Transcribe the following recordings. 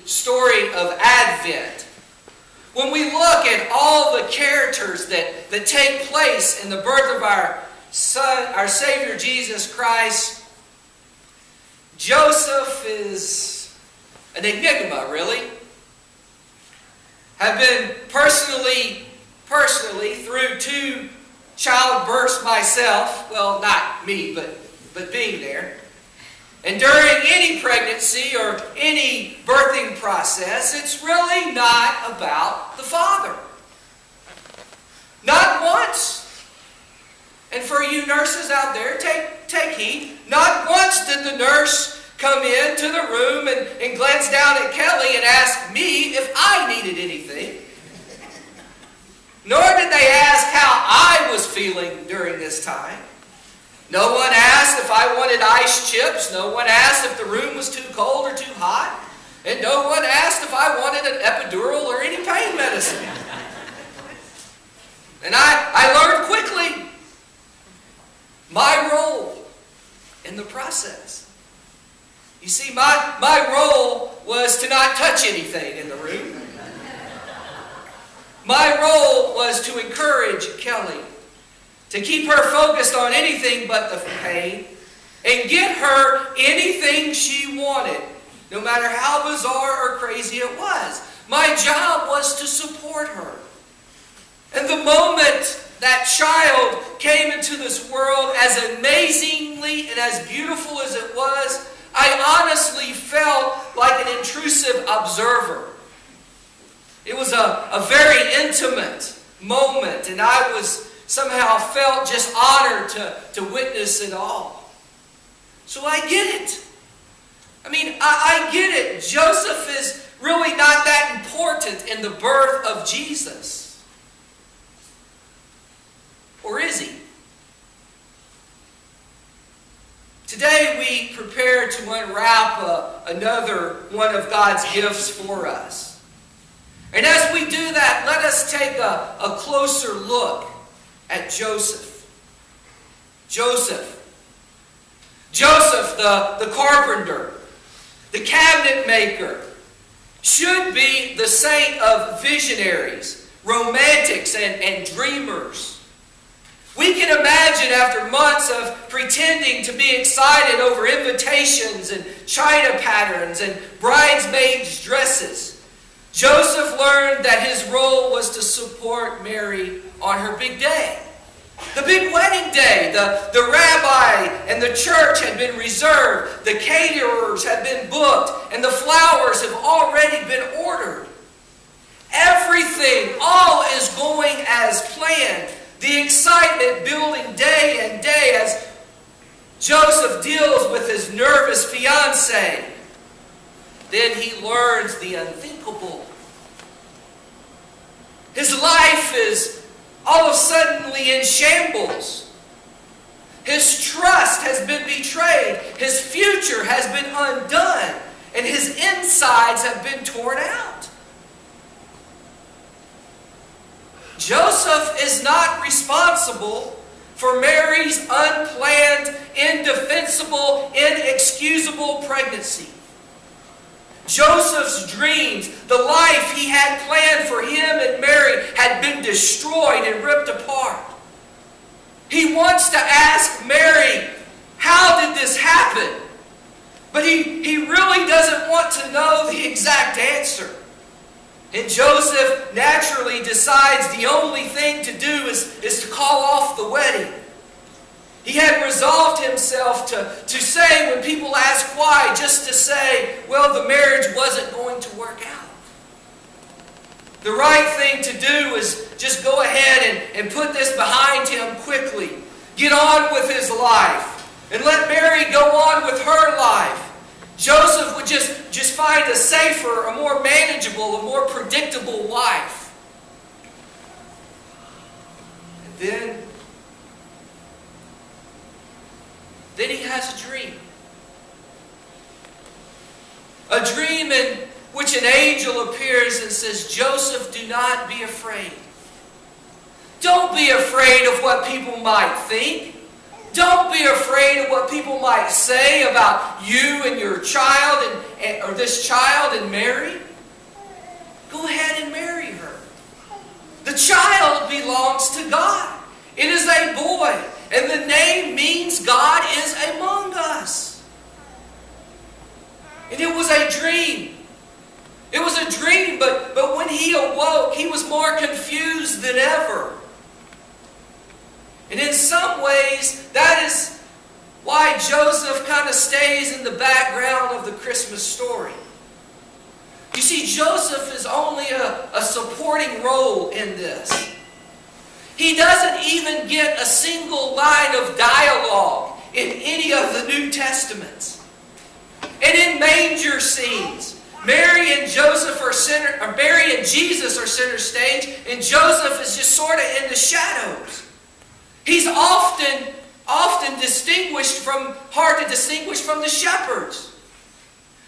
story of Advent, when we look at all the characters that take place in the birth of our Son, our Savior Jesus Christ, Joseph is an enigma, really. I've been personally through 2 childbirths myself. Well, not me, but being there. And during any pregnancy or any birthing process, it's really not about the father. Not once. And for you nurses out there, take heed. Not once did the nurse come into the room and glance down at Kelly and ask me if I needed anything. Nor did they ask how I was feeling during this time. No one asked if I wanted ice chips. No one asked if the room was too cold or too hot. And no one asked if I wanted an epidural or any pain medicine. And I learned quickly my role in the process. You see, my role was to not touch anything in the room. My role was to encourage Kelly, to keep her focused on anything but the pain, and get her anything she wanted, no matter how bizarre or crazy it was. My job was to support her. And the moment that child came into this world, as amazingly and as beautiful as it was, I honestly felt like an intrusive observer. It was a very intimate moment, and I was somehow felt just honored to witness it all. So I get it. I get it. Joseph is really not that important in the birth of Jesus. Or is he? Today we prepare to unwrap another one of God's gifts for us. And as we do that, let us take a closer look at Joseph. Joseph, the carpenter, the cabinet maker, should be the saint of visionaries, romantics, and dreamers. We can imagine, after months of pretending to be excited over invitations and china patterns and bridesmaids' dresses, Joseph learned that his role was to support Mary on her big day. The big wedding day. The rabbi and the church had been reserved. The caterers had been booked. And the flowers have already been ordered. Everything, all is going as planned. The excitement building day and day as Joseph deals with his nervous fiancée. Then he learns the unthinkable. His life is all of a sudden in shambles. His trust has been betrayed. His future has been undone. And his insides have been torn out. Joseph is not responsible for Mary's unplanned, indefensible, inexcusable pregnancy. Joseph's dreams, the life he had planned for him and Mary, had been destroyed and ripped apart. He wants to ask Mary, how did this happen? But he really doesn't want to know the exact answer. And Joseph naturally decides the only thing to do is to call off the wedding. He had resolved himself to say, when people ask why, just to say, well, the marriage wasn't going to work out. The right thing to do is just go ahead and put this behind him quickly. Get on with his life. And let Mary go on with her life. Joseph would just find a safer, a more manageable, a more predictable wife. And then he has a dream. A dream in which an angel appears and says, Joseph, do not be afraid. Don't be afraid of what people might think. Don't be afraid of what people might say about you and your child or this child and Mary. And the name means God is among us. And it was a dream. It was a dream, but when he awoke, he was more confused than ever. And in some ways, that is why Joseph kind of stays in the background of the Christmas story. You see, Joseph is only a supporting role in this. He doesn't even get a single line of dialogue in any of the New Testaments. And in manger scenes, Mary and Jesus are center stage, and Joseph is just sort of in the shadows. He's often hard to distinguish from the shepherds.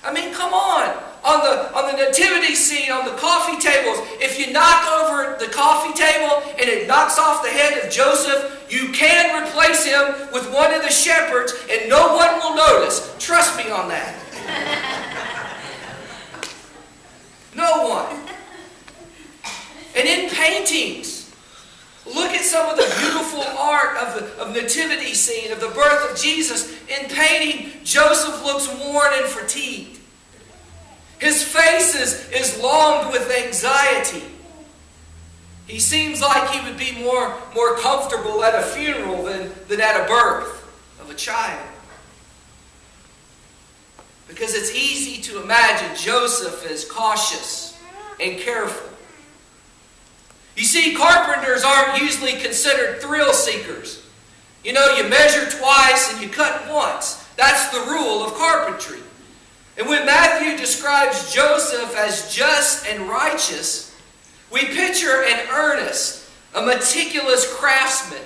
I mean, come on. On the nativity scene, on the coffee tables, if you knock over the coffee table and it knocks off the head of Joseph, you can replace him with one of the shepherds and no one will notice. Trust me on that. No one. And in paintings, look at some of the beautiful art of nativity scene, of the birth of Jesus. In painting, Joseph looks worn and fatigued. His face is longed with anxiety. He seems like he would be more comfortable at a funeral than at a birth of a child. Because it's easy to imagine Joseph as cautious and careful. You see, carpenters aren't usually considered thrill seekers. You know, you measure twice and you cut once. That's the rule of carpentry. And when Matthew describes Joseph as just and righteous, we picture an earnest, a meticulous craftsman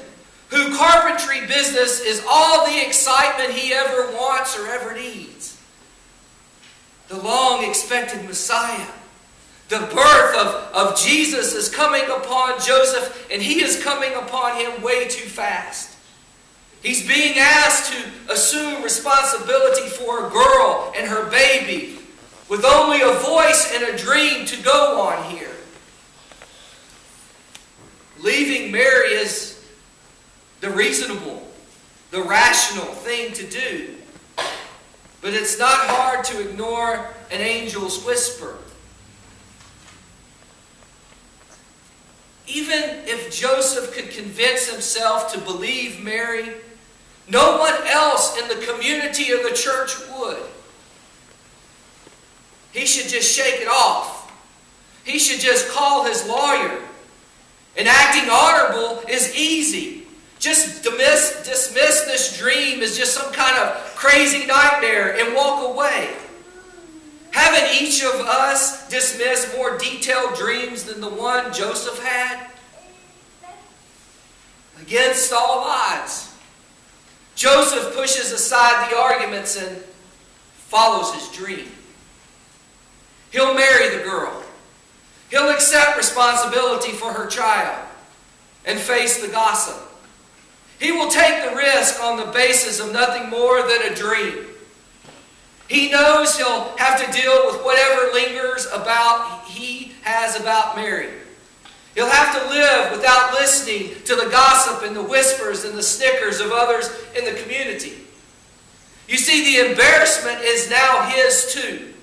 whose carpentry business is all the excitement he ever wants or ever needs. The long-expected Messiah, the birth of Jesus is coming upon Joseph, and he is coming upon him way too fast. He's being asked to assume responsibility for a girl and her baby with only a voice and a dream to go on here. Leaving Mary is the reasonable, the rational thing to do. But it's not hard to ignore an angel's whisper. Even if Joseph could convince himself to believe Mary, no one else in the community or the church would. He should just shake it off. He should just call his lawyer. And acting honorable is easy. Just dismiss this dream as just some kind of crazy nightmare and walk away. Haven't each of us dismissed more detailed dreams than the one Joseph had? Against all odds, Joseph pushes aside the arguments and follows his dream. He'll marry the girl. He'll accept responsibility for her child and face the gossip. He will take the risk on the basis of nothing more than a dream. He knows he'll have to deal with whatever lingers he has about Mary. He'll have to live without listening to the gossip and the whispers and the snickers of others in the community. You see, the embarrassment is now his too.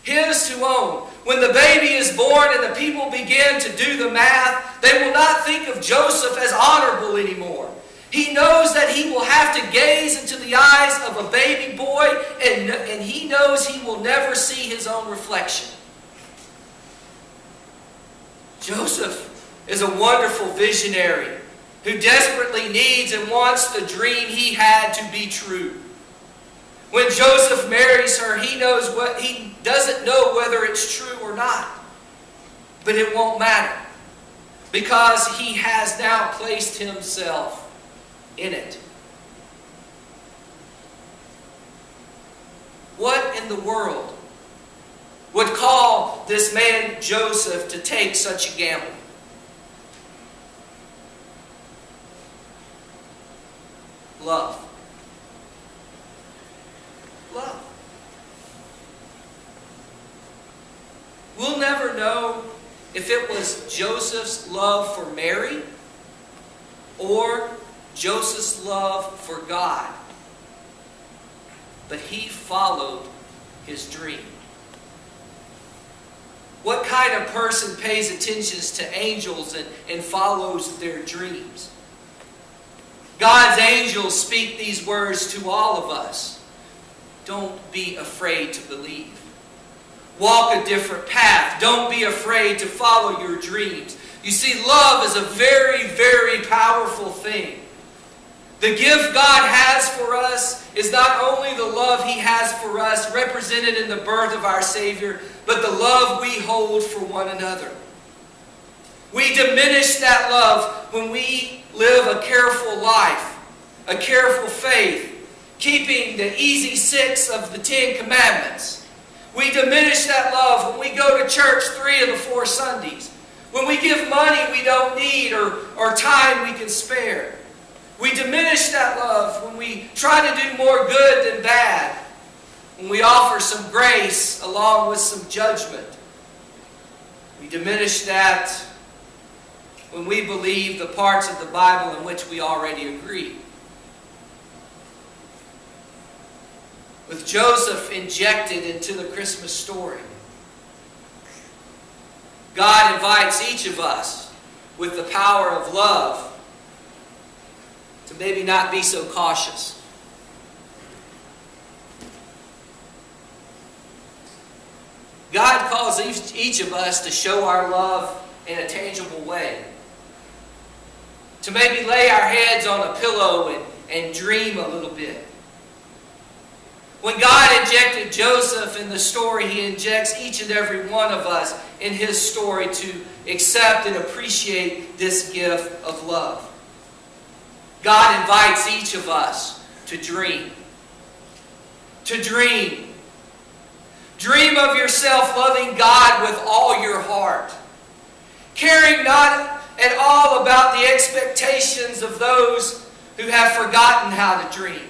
His to own. When the baby is born and the people begin to do the math, they will not think of Joseph as honorable anymore. He knows that he will have to gaze into the eyes of a baby boy, and he knows he will never see his own reflection. Joseph is a wonderful visionary who desperately needs and wants the dream he had to be true. When Joseph marries her, he doesn't know whether it's true or not. But it won't matter, because he has now placed himself in it. What in the world would call this man Joseph to take such a gamble? Love. Love. We'll never know if it was Joseph's love for Mary or Joseph's love for God, but he followed his dream. What kind of person pays attention to angels and follows their dreams? God's angels speak these words to all of us. Don't be afraid to believe. Walk a different path. Don't be afraid to follow your dreams. You see, love is a very, very powerful thing. The gift God has for us is not only the love He has for us, represented in the birth of our Savior, but the love we hold for one another. We diminish that love when we live a careful life, a careful faith, keeping the easy 6 of the 10 commandments. We diminish that love when we go to church 3 of the 4 Sundays, when we give money we don't need or time we can spare. We diminish that love when we try to do more good than bad, when we offer some grace along with some judgment. We diminish that when we believe the parts of the Bible in which we already agree. With Joseph injected into the Christmas story, God invites each of us with the power of love to maybe not be so cautious. God calls each of us to show our love in a tangible way. To maybe lay our heads on a pillow and dream a little bit. When God injected Joseph in the story, He injects each and every one of us in His story to accept and appreciate this gift of love. God invites each of us to dream. To dream. Dream of yourself loving God with all your heart. Caring not at all about the expectations of those who have forgotten how to dream.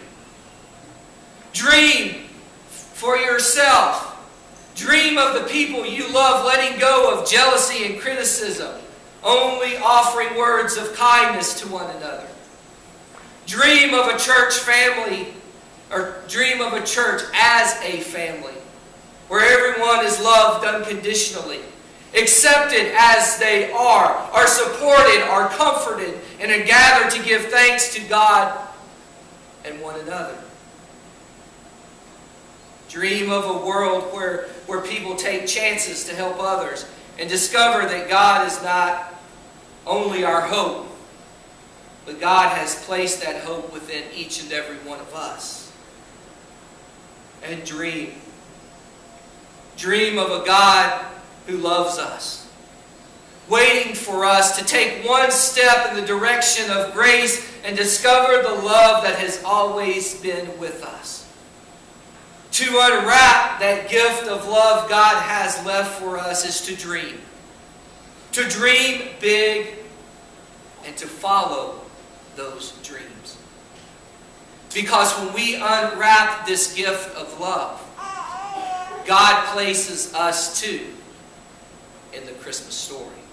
Dream for yourself. Dream of the people you love, letting go of jealousy and criticism, only offering words of kindness to one another. Dream of a church family, or dream of a church as a family, where everyone is loved unconditionally, accepted as they are supported, are comforted, and are gathered to give thanks to God and one another. Dream of a world where people take chances to help others and discover that God is not only our hope, but God has placed that hope within each and every one of us. And dream. Dream of a God who loves us, waiting for us to take one step in the direction of grace and discover the love that has always been with us. To unwrap that gift of love God has left for us is to dream. To dream big and to follow those dreams. Because when we unwrap this gift of love, God places us too in the Christmas story.